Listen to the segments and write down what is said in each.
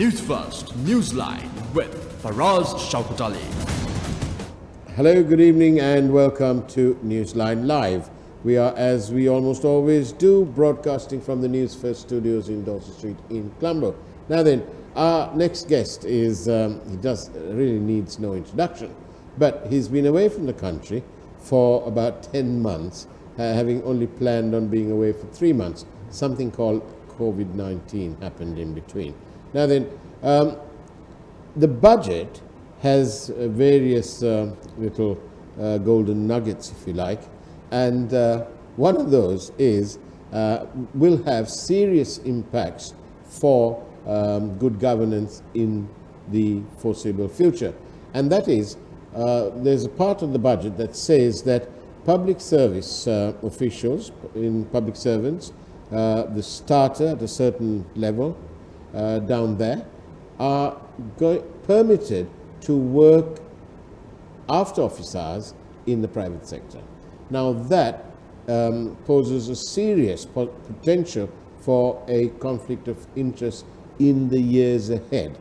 Newsfirst, Newsline with Faraz Shauketaly. Hello, good evening and welcome to Newsline Live. We are, as we almost always do, broadcasting from the Newsfirst studios in Dorset Street in Colombo. Now then, our next guest is, he really needs no introduction, but he's been away from the country for about 10 months, having only planned on being away for 3 months. Something called COVID-19 happened in between. Now then, the budget has various little golden nuggets, if you like, and one of those is will have serious impacts for good governance in the foreseeable future. And that is, there's a part of the budget that says that public service officials, in public servants, the starter at a certain level down there, are permitted to work after office hours in the private sector. Now that poses a serious potential for a conflict of interest in the years ahead.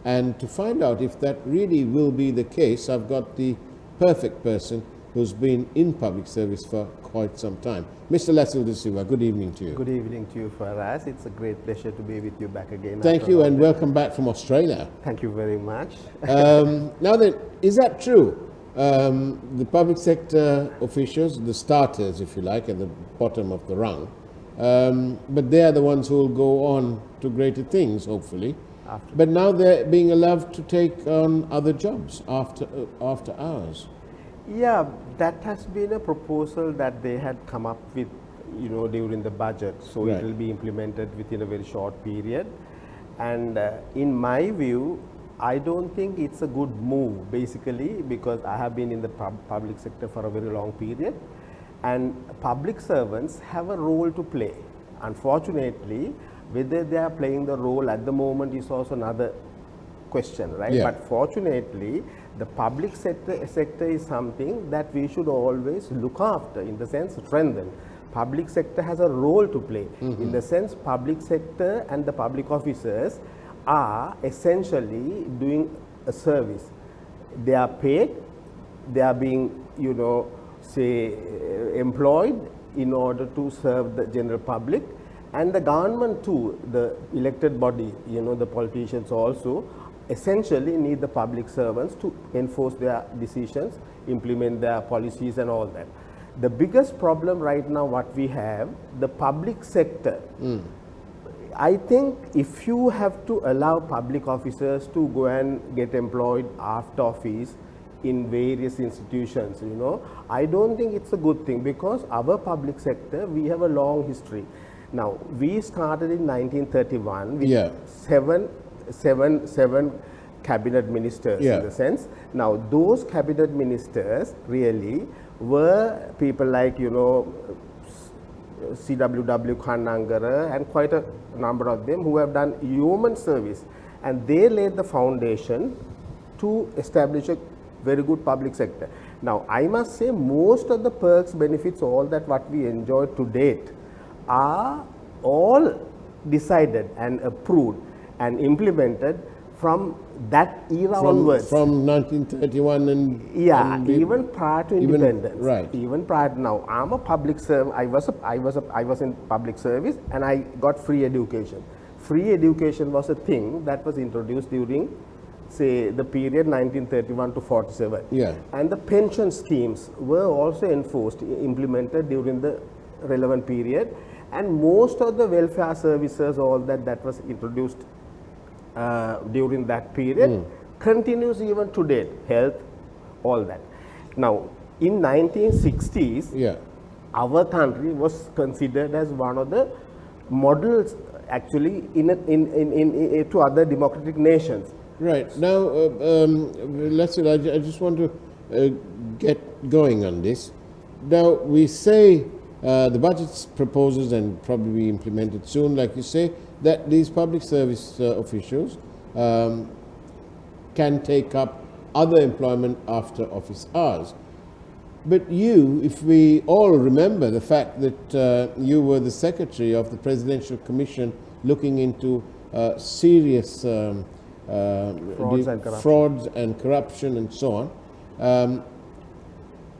And to find out if that really will be the case, I've got the perfect person who's been in public service for quite some time. Mr. Lacille de Silva, good evening to you. Good evening to you, Faraz. It's a great pleasure to be with you back again. Thank you, and welcome back from Australia. Thank you very much. Now then, is that true? The public sector officials, the starters, if you like, at the bottom of the rung, but they are the ones who will go on to greater things, hopefully. But now they're being allowed to take on other jobs after hours. Yeah, that has been a proposal that they had come up with, during the budget. So Right. it will be implemented within a very short period. And in my view, I don't think it's a good move, basically, because I have been in the public sector for a very long period, and public servants have a role to play. Unfortunately, whether they are playing the role at the moment is also another question, right? Yeah. But fortunately, the public sector is something that we should always look after, in the sense strengthen. Public sector has a role to play. In the sense, public sector and the public officers are essentially doing a service. They are paid, they are being, employed in order to serve the general public, and the government too, the elected body, the politicians also, essentially need the public servants to enforce their decisions, implement their policies and all that. The biggest problem right now what we have, the public sector. I think if you have to allow public officers to go and get employed after office in various institutions, I don't think it's a good thing, because our public sector, we have a long history. Now, we started in 1931 with seven cabinet ministers, in the sense. Now, those cabinet ministers really were people like, C.W.W. Kannangara and quite a number of them who have done human service, and they laid the foundation to establish a very good public sector. Now, I must say most of the perks, benefits, all that what we enjoyed to date are all decided and approved and implemented from that era onwards. From 1931 and even prior to independence. Right. Even prior to now, I'm a public servant. I was in public service, and I got free education. Free education was a thing that was introduced during, say, the period 1931 to 47. Yeah. And the pension schemes were also implemented during the relevant period, and most of the welfare services, all that was introduced during that period continues even today, health, all that. Now, in 1960s, our country was considered as one of the models, actually, to other democratic nations. Right. Now, Lacille, I just want to get going on this. Now, we say the budget's proposals and probably be implemented soon, like you say, that these public service officials can take up other employment after office hours. But you, if we all remember the fact that you were the secretary of the Presidential Commission looking into serious and frauds and corruption and so on.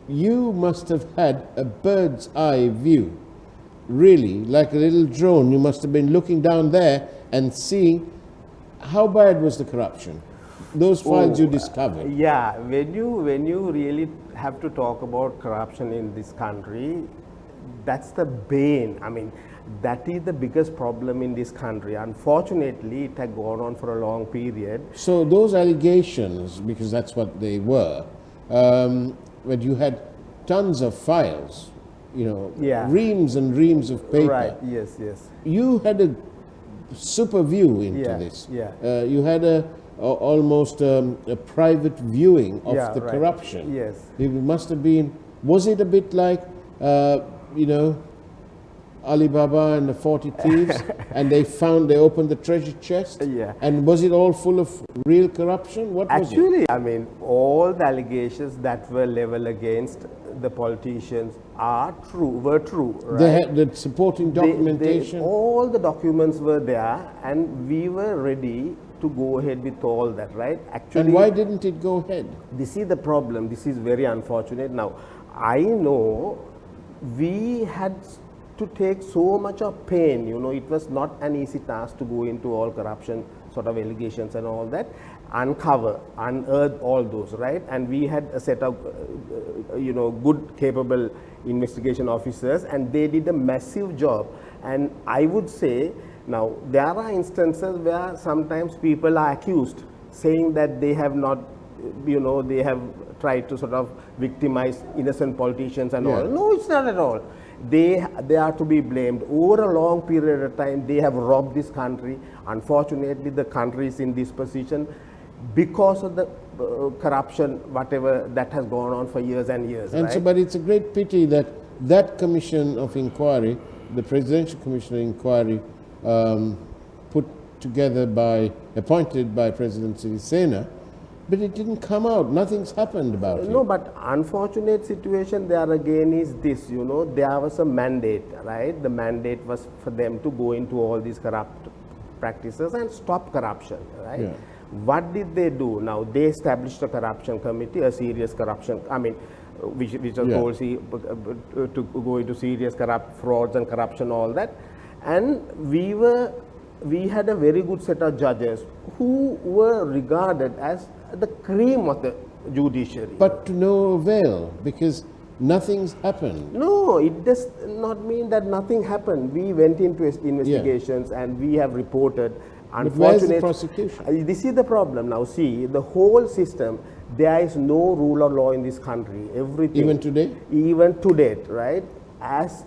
You must have had a bird's eye view, really, like a little drone. You must have been looking down there and seeing how bad was the corruption. Those files you discovered. Yeah, when you really have to talk about corruption in this country, that's the bane. I mean, that is the biggest problem in this country. Unfortunately, it had gone on for a long period. So those allegations, because that's what they were, but you had tons of files, you know, reams and reams of paper. Right, yes. You had a super view into this. You had almost a private viewing of the corruption. Yes. It must have been, was it a bit like, you know, Alibaba and the 40 thieves, and they opened the treasure chest? Yeah. And was it all full of real corruption? What was it? Actually, I mean, all the allegations that were leveled against the politicians were true. Right? They had the supporting documentation? All the documents were there, and we were ready to go ahead with all that, right? Actually, and why didn't it go ahead? This is the problem. This is very unfortunate. Now, I know we had to take so much of pain, you know, it was not an easy task to go into all corruption sort of allegations and all that, unearth all those, right? And we had a set of, you know, good, capable investigation officers, and they did a massive job. And I would say, now, there are instances where sometimes people are accused, saying that they have not, you know, they have tried to sort of victimize innocent politicians and all. No, it's not at all. They are to be blamed. Over a long period of time, they have robbed this country. Unfortunately, the country is in this position because of the corruption, whatever that has gone on for years and years. And right? so, but it's a great pity that that commission of inquiry, the Presidential Commission of Inquiry, appointed by President Sirisena, but it didn't come out. Nothing's happened about it. No, but unfortunate situation there again is this, you know, there was a mandate, right? The mandate was for them to go into all these corrupt practices and stop corruption, right? Yeah. What did they do? Now, they established a corruption committee, a serious corruption, I mean, which was told to go into serious frauds and corruption, all that. And we had a very good set of judges who were regarded as the cream of the judiciary. But to no avail, because nothing's happened. No, it does not mean that nothing happened. We went into investigations and we have reported. But where's the prosecution? This is the problem. Now see, the whole system, there is no rule of law in this country. Everything. Even today? Even to date, right? As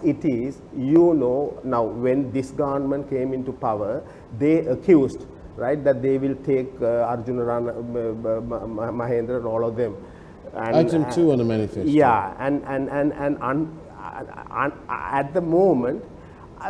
it is, you know, now when this government came into power, they accused, right, that they will take Arjuna Rana, Mahendra and all of them. And, Item 2 on the manifesto. Yeah, and at the moment,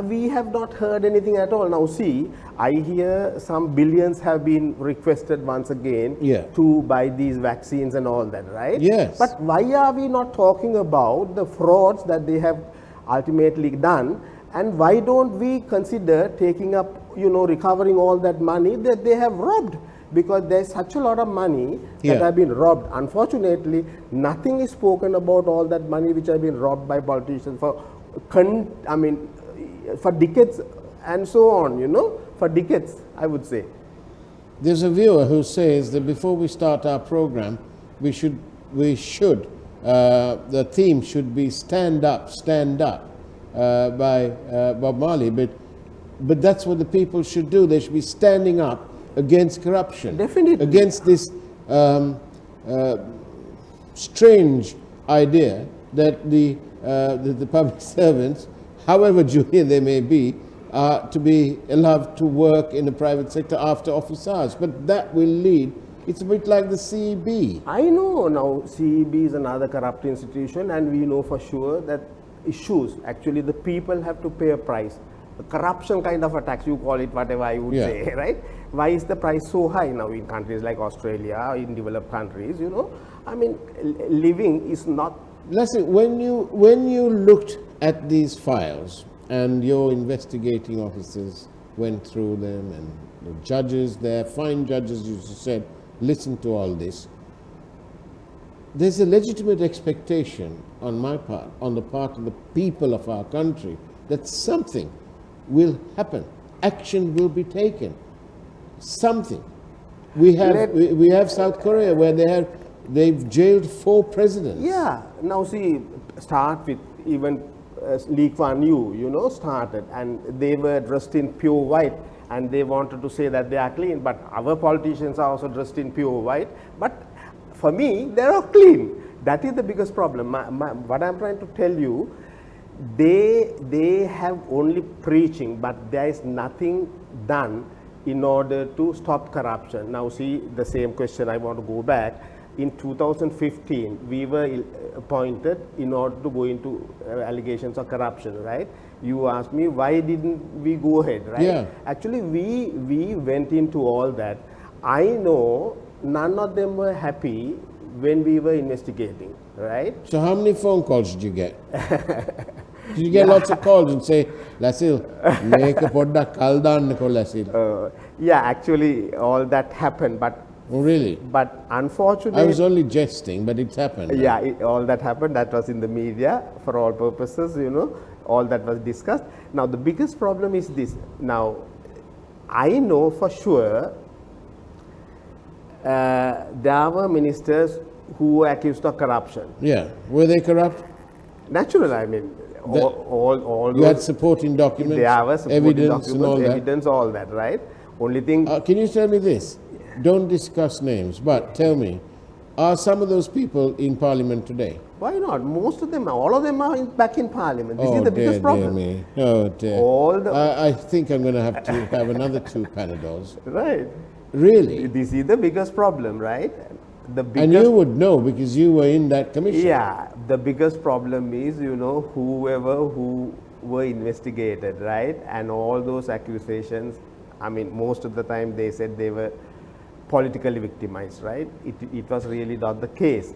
we have not heard anything at all. Now see, I hear some billions have been requested once again to buy these vaccines and all that, right? Yes. But why are we not talking about the frauds that they have ultimately done, and why don't we consider taking up, you know, recovering all that money that they have robbed? Because there's such a lot of money that have been robbed. Unfortunately, nothing is spoken about all that money which have been robbed by politicians for decades and so on, you know, for decades, I would say. There's a viewer who says that before we start our program, the theme should be Stand Up by Bob Marley, but that's what the people should do. They should be standing up against corruption. Definitely. Against this strange idea that the public servants, however junior they may be, are to be allowed to work in the private sector after office hours. But that will lead, it's a bit like the CEB. I know now CEB is another corrupt institution, and we know for sure that issues, actually the people have to pay a price. The corruption kind of a tax, you call it whatever I would say, right? Why is the price so high now in countries like Australia, in developed countries, you know? I mean, living is not... Listen, when you looked at these files and your investigating officers went through them, and the judges there, fine judges, you said, listen to all this. There's a legitimate expectation on my part, on the part of the people of our country, that something will happen. Action will be taken. Something. We have South Korea where they've jailed 4 presidents. Yeah. Now see, start with even Lee Kuan Yew, started, and they were dressed in pure white, and they wanted to say that they are clean, but our politicians are also dressed in pure white. But for me, they are clean. That is the biggest problem. What I'm trying to tell you, they have only preaching, but there is nothing done in order to stop corruption. Now see, the same question I want to go back. In 2015, we were appointed in order to go into allegations of corruption, right? You asked me, why didn't we go ahead, right? Yeah. Actually, we went into all that. I know none of them were happy when we were investigating, right? So how many phone calls did you get? Did you get lots of calls and say, Lacille, make a podda kal danna ko Lacille? Yeah, actually, all that happened, but Oh, really? But unfortunately, I was only jesting, but it's happened. Yeah, all that happened. That was in the media for all purposes, all that was discussed. Now, the biggest problem is this. Now, I know for sure there were ministers who were accused of corruption. Yeah. Were they corrupt? Naturally, I mean, all you had supporting documents, there were supporting evidence, documents, and all evidence, all that, right? Only thing. Can you tell me this? Don't discuss names, but tell me, are some of those people in Parliament today? Why not? Most of them, all of them are back in Parliament. This Oh, is the biggest problem. Dear me. Oh, dear. I think I'm going to have another 2 Panadols. Right. Really? This is the biggest problem, right? And you would know because you were in that commission. Yeah. The biggest problem is, whoever who were investigated, right? And all those accusations, I mean, most of the time they said they were politically victimized, right? It was really not the case.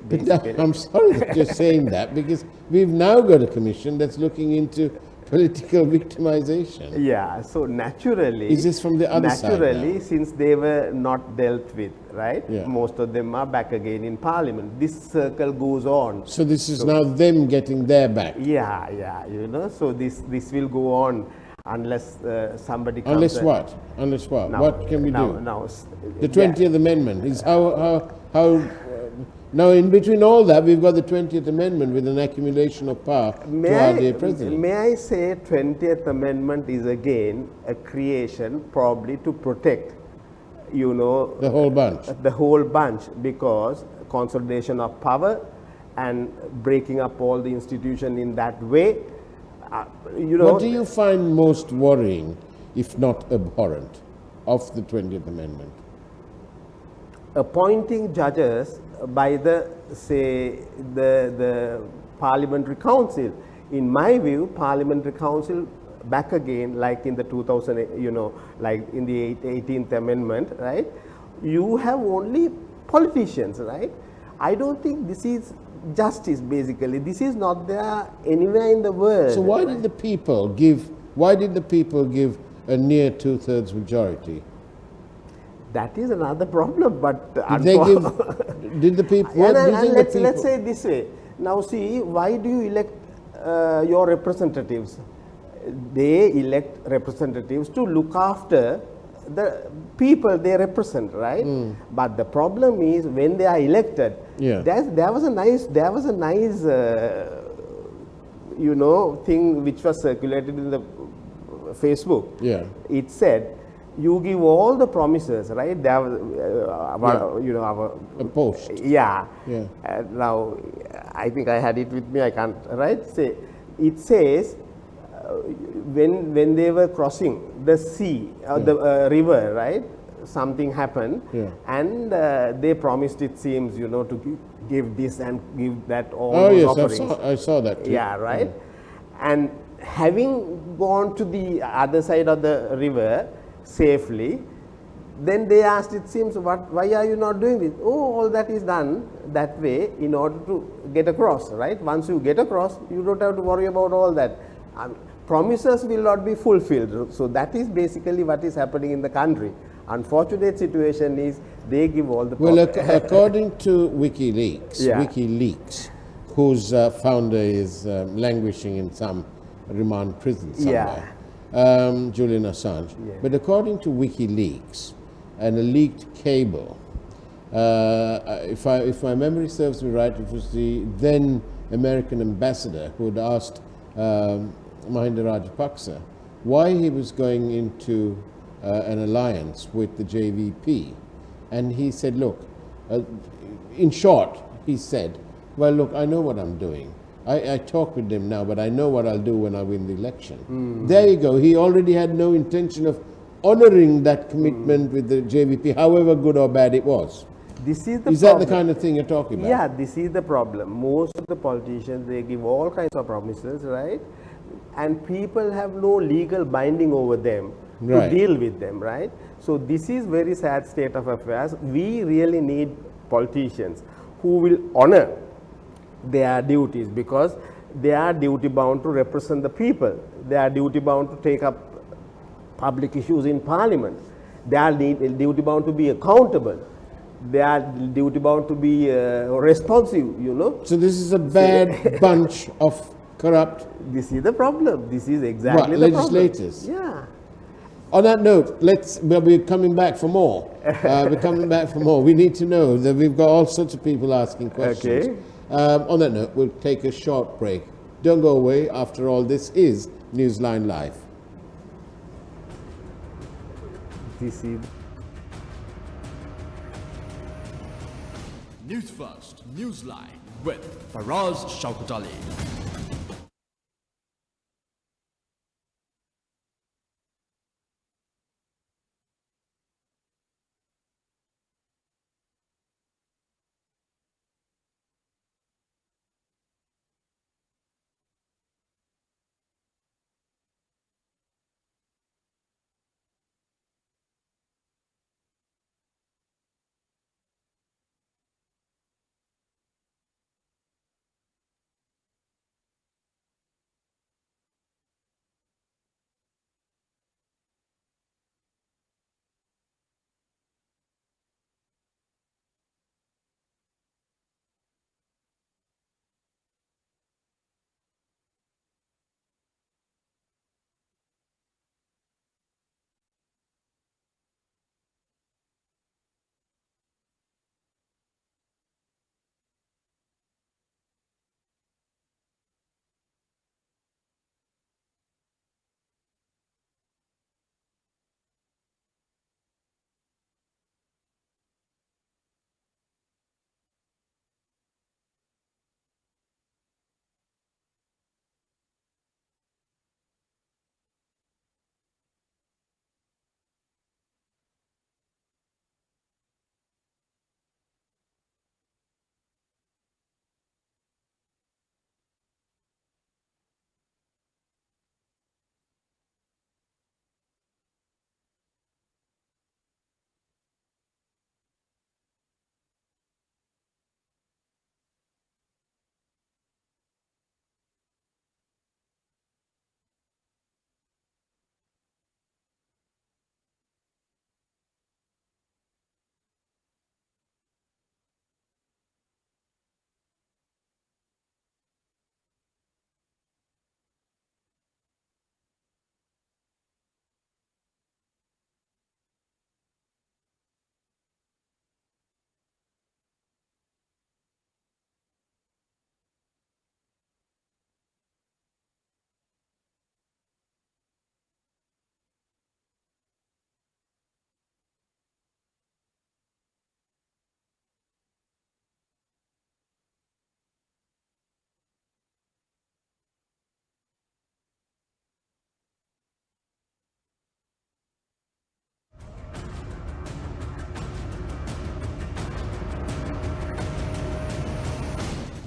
I'm sorry that you're saying that, because we've now got a commission that's looking into political victimization. Yeah, so naturally... Is this from the other side now? Naturally, since they were not dealt with, right? Yeah. Most of them are back again in Parliament. This circle goes on. So this is now them getting their back? Yeah, so this will go on. Unless somebody comes. Unless what? Unless what? Now, what can we do? Now, the 20th Amendment is how now in between all that we've got the 20th Amendment with an accumulation of power to our dear President. May I say 20th Amendment is again a creation probably to protect, the whole bunch. The whole bunch, because consolidation of power and breaking up all the institution in that way. What do you find most worrying, if not abhorrent, of the 20th Amendment? Appointing judges by the Parliamentary Council. In my view, Parliamentary Council back again, like in the 2000, like in the 18th Amendment, right? You have only politicians, right? I don't think this is justice, basically. This is not there anywhere in the world. So why did the people give a near 2/3 majority? That is another problem, but did the people? Let's say it this way. Now see, why do you elect your representatives? They elect representatives to look after the people they represent, right? But the problem is when they are elected, there was a nice thing which was circulated in the Facebook. Yeah. It said, you give all the promises, right? There was, a post. Yeah. Yeah. Now, I think I had it with me. I can't, right? It says, when they were crossing the sea, the river, right? Something happened, and they promised, it seems, to give this and give that, all those offerings. I saw that too. Yeah, right. And having gone to the other side of the river safely, then they asked, it seems, why are you not doing this? Oh, all that is done that way in order to get across, right? Once you get across, you don't have to worry about all that. promises will not be fulfilled. So that is basically what is happening in the country. Unfortunate situation is they give all the Well, according to WikiLeaks, whose founder is languishing in some remand prison somewhere, Julian Assange. But according to WikiLeaks and a leaked cable, if my memory serves me right, it was the then American ambassador who had asked Mahinda Rajapaksa why he was going into an alliance with the JVP. And he said, look, in short, he said, well, look, I know what I'm doing. I talk with them now, but I know what I'll do when I win the election. There you go. He already had no intention of honoring that commitment with the JVP, however good or bad it was. This is the Is that the kind of thing you're talking about? Yeah, this is the problem. Most of the politicians, they give all kinds of promises, right? And people have no legal binding over them to deal with them, right? So this is very sad state of affairs. We really need politicians who will honor their duties, because they are duty bound to represent the people. They are duty bound to take up public issues in parliament. They are duty bound to be accountable. They are duty bound to be responsive, you know. So this is a bad bunch of corrupt. This is the problem. This is exactly the legislators. problem. Yeah. On that note, we're coming back for more. We're coming back for more. We need to know that we've got all sorts of people asking questions. Okay. On that note, we'll take a short break. Don't go away. After all, this is Newsline Live. This is Newsfirst, Newsline with Faraz Shauketaly.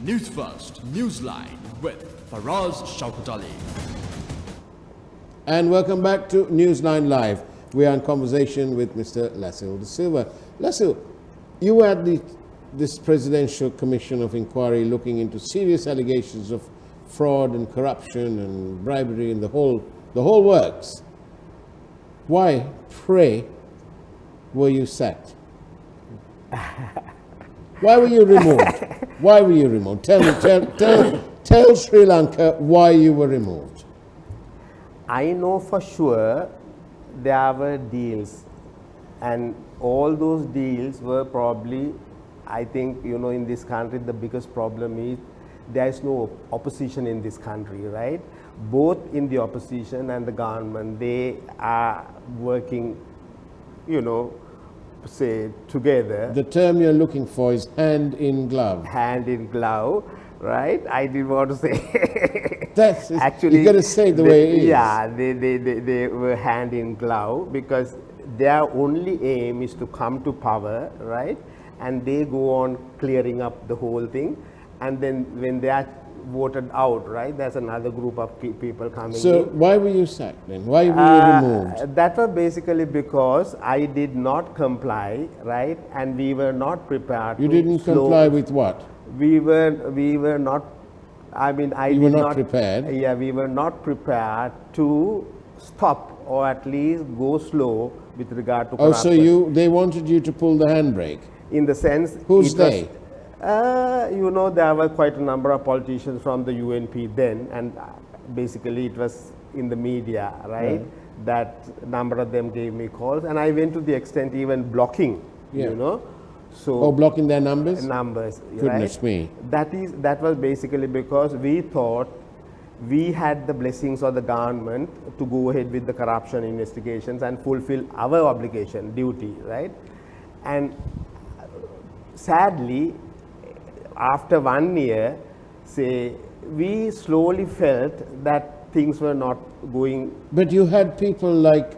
Newsfirst, Newsline with Faraz Shauketaly. And welcome back to Newsline Live. We are in conversation with Mr. Lacille de Silva. Lacille, you were at this Presidential Commission of Inquiry looking into serious allegations of fraud and corruption and bribery and the whole works. Why, pray, were you sacked? Why were you removed? Why were you removed? Tell Sri Lanka why you were removed. I know for sure there were deals, and all those deals were probably, I think, in this country the biggest problem is there is no opposition in this country, right? Both in the opposition and the government, they are working, say together. The term you're looking for is hand in glove. Hand in glove, right? I didn't want to say. That's Actually, you got to say the way it is. Yeah, they were hand in glove because their only aim is to come to power, right? And they go on clearing up the whole thing, and then when they are voted out, right, there's another group of people coming So in. why were you sacked then? Why were you removed? That was basically because I did not comply, right, and we were not prepared. You to didn't slow- comply with what? We were not. I mean, I You did were not prepared? Yeah, we were not prepared to stop or at least go slow with regard to Oh, corruption. so they wanted you to pull the handbrake. In the sense, Who's it was- they? There were quite a number of politicians from the UNP then, and basically it was in the media, right? That number of them gave me calls, and I went to the extent even blocking, Yeah. So Oh, blocking their numbers? numbers. Goodness right? me. That was basically because we thought we had the blessings of the government to go ahead with the corruption investigations and fulfill our obligation, duty, right? And sadly, after 1 year, say, we slowly felt that things were not going. But you had people like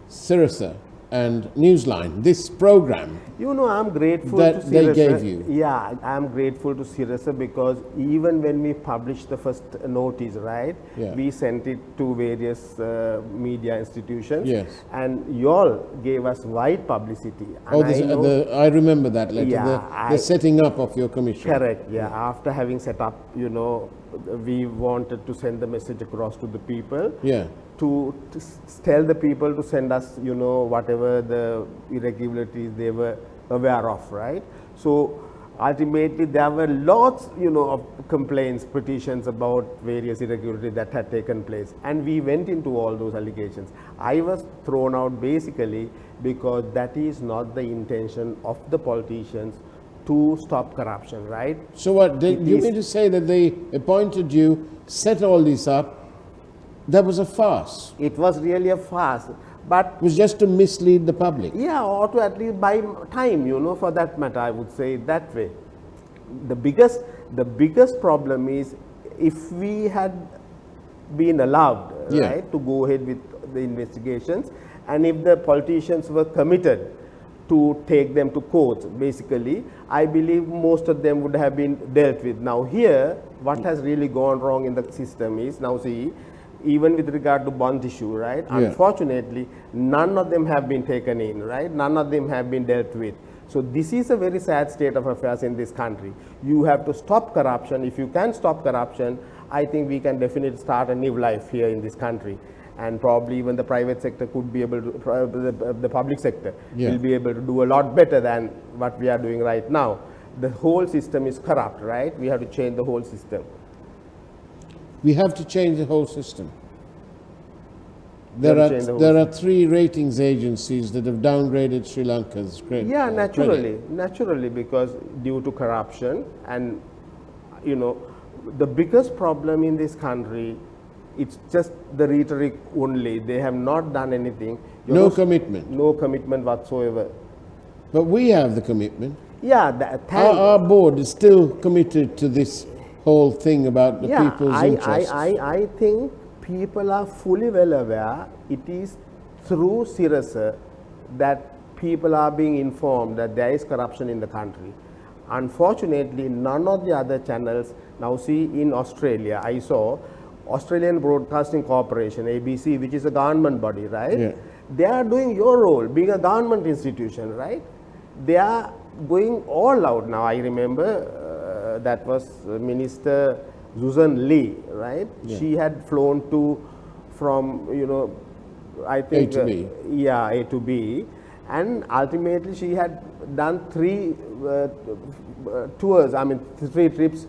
Sirasa and Newsline, this program. I'm grateful That to they Sirasa. gave you. Yeah, I'm grateful to Sirasa because even when we published the first notice, right, Yeah. we sent it to various media institutions. Yes. And you all gave us wide publicity. And Oh, I remember that letter, Yeah, the setting up of your commission. Correct, yeah. After having set up, we wanted to send the message across to the people. Yeah. To tell the people to send us, whatever the irregularities they were aware of, right? So ultimately there were lots, of complaints, petitions about various irregularities that had taken place. And we went into all those allegations. I was thrown out basically because that is not the intention of the politicians to stop corruption, right? So what, you mean to say that they appointed you, set all this up, that was a farce? It was really a farce, but It was just to mislead the public? yeah, or to at least buy time, for that matter, I would say it that way. The biggest problem is if we had been allowed, Yeah. right, to go ahead with the investigations, and if the politicians were committed to take them to court, basically, I believe most of them would have been dealt with. Now here, what has really gone wrong in the system is, now see, even with regard to bond issue, right? Yeah. Unfortunately, none of them have been taken in, right? None of them have been dealt with. So this is a very sad state of affairs in this country. You have to stop corruption. If you can stop corruption, I think we can definitely start a new life here in this country. And probably even the private sector could be able to, the public sector Yeah. will be able to do a lot better than what we are doing right now. The whole system is corrupt, right? We have to change the whole system. We have to change the whole system. We have There to change the whole are 3 ratings agencies that have downgraded Sri Lanka's credit. Yeah, naturally, because due to corruption and, the biggest problem in this country, it's just the rhetoric only. They have not done anything. No commitment. No commitment whatsoever. But we have the commitment. Yeah, Our board is still committed to this whole thing about the people's interests. I think people are fully well aware it is through Sirasa that people are being informed that there is corruption in the country. Unfortunately, none of the other channels, now see in Australia, I saw Australian Broadcasting Corporation, ABC, which is a government body, right? Yeah. They are doing your role, being a government institution, right? They are going all out now. I remember that was Minister Susan Lee, right? Yeah. She had flown from, I think to B. A to B, and ultimately she had done 3 tours. I mean, 3 trips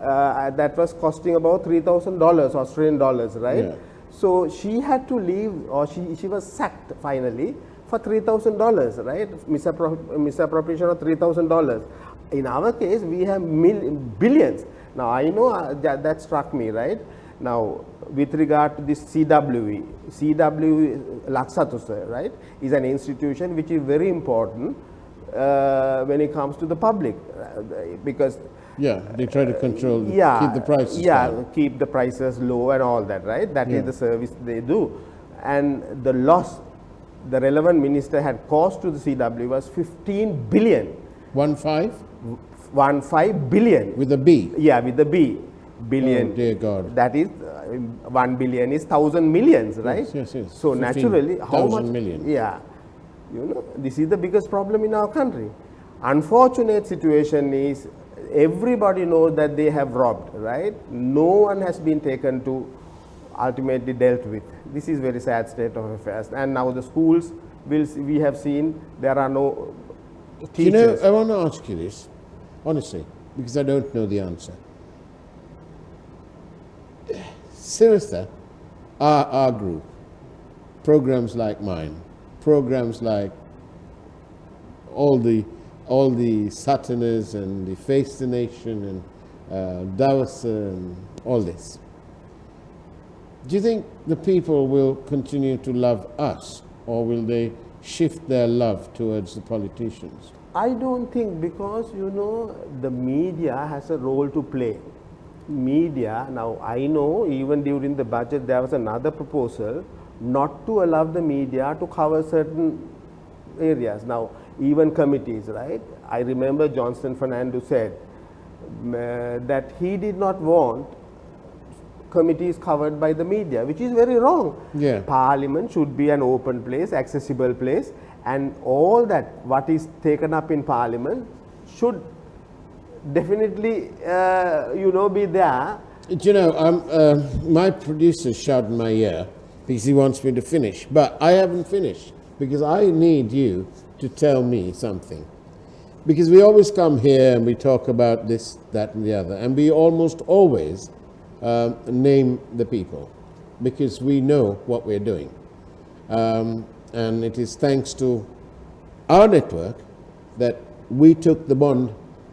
that was costing about $3,000 Australian dollars, right? Yeah. So she had to leave, or she was sacked finally for $3,000, right? Misappropriation of $3,000. In our case, we have billions. Now I know that struck me, right? Now, with regard to this CWE, Laksatuse, right, is an institution which is very important when it comes to the public, because Yeah, they try to control, keep the prices down. keep the prices low and all that, right? That is the service they do. And the loss the relevant minister had caused to the CW was 15 billion. 15? 15 billion. With a B? Yeah, with the B. Billion. Oh, dear God. That is, 1 billion is 1,000 millions, right? Yes. So naturally, how much? Million. Yeah. This is the biggest problem in our country. Unfortunate situation is, everybody knows that they have robbed, right? No one has been taken to ultimately dealt with. This is very sad state of affairs. And now the schools, we have seen there are no teachers. I want to ask you this, honestly, because I don't know the answer. Seriously, our group, programs like mine, programs like all the Saturners and the Face the Nation and Davos and all this. Do you think the people will continue to love us, or will they shift their love towards the politicians? I don't think, because the media has a role to play. Media, now I know even during the budget there was another proposal not to allow the media to cover certain areas. Now even committees, right? I remember Johnston Fernando said that he did not want committees covered by the media, which is very wrong. Yeah. Parliament should be an open place, accessible place, and all that what is taken up in Parliament should definitely be there. My producer shouted in my ear because he wants me to finish, but I haven't finished, because I need you to tell me something. Because we always come here and we talk about this, that and the other, and we almost always name the people, because we know what we're doing. And it is thanks to our network that we took the bond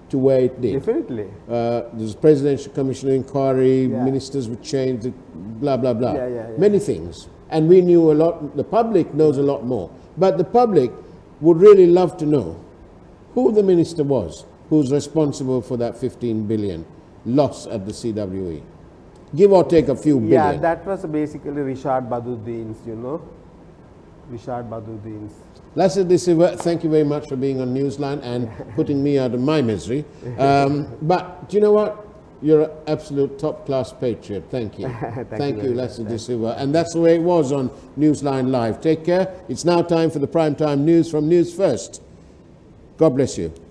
to where it did. Definitely. There's a presidential commission of inquiry, ministers would change, blah, blah, blah. Many things. And we knew a lot, the public knows a lot more. But the public would really love to know who the minister was who's responsible for that 15 billion loss at the CWE. Give or take a few billion. Yeah, that was basically Richard Badruddin's, Richard Badruddin's. Lacille de Silva, thank you very much for being on Newsline and putting me out of my misery. But do you know what? You're an absolute top-class patriot. Thank you. Thank you, Lacille de Silva. And that's the way it was on Newsline Live. Take care. It's now time for the primetime news from News First. God bless you.